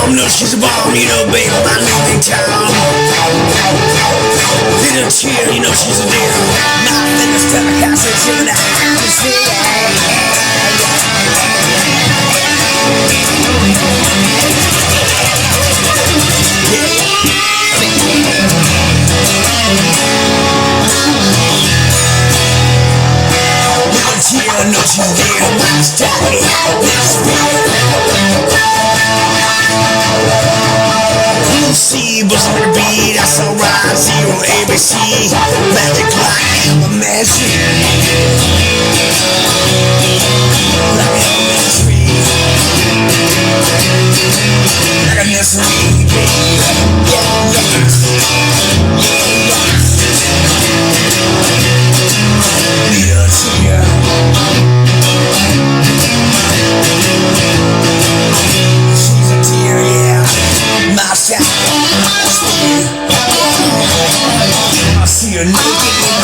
No, she's a bomb, you know, babe, my living town. Little chill, you know she's a deal. Nothing to stop a house until the house is Little chill, no, she's a deal. My style, see, but on the beat, I saw rhyme, zero ABC, magic like I'm a magic. Like an elementary, like a nursery, baby. Yeah, Little tear. She's a tear, yeah. My style. I see her naked in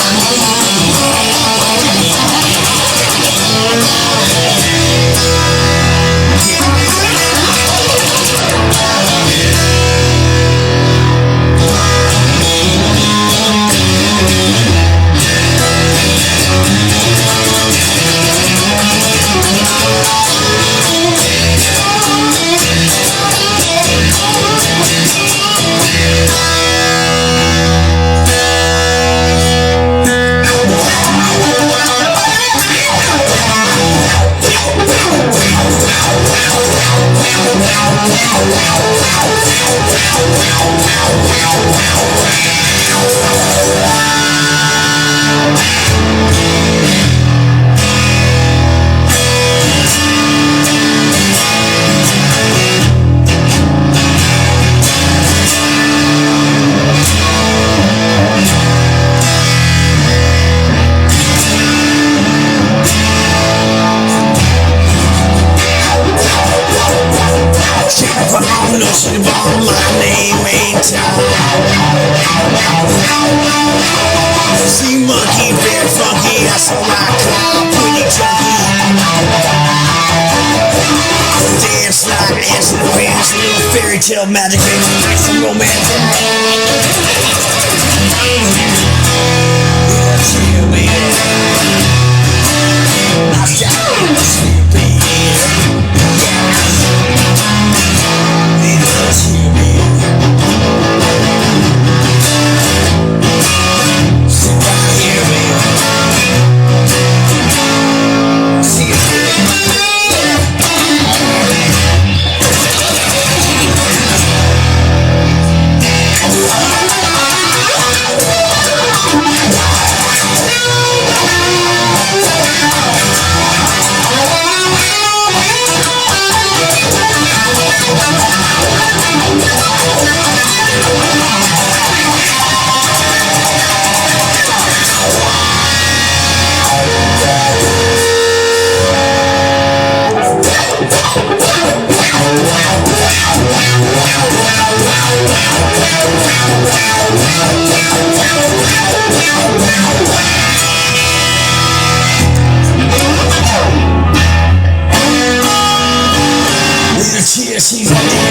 See monkey, very funky, that's all I call pretty junky. Dance like ants in the pants, little fairy tale magic, some romantic. Little tears, she's on the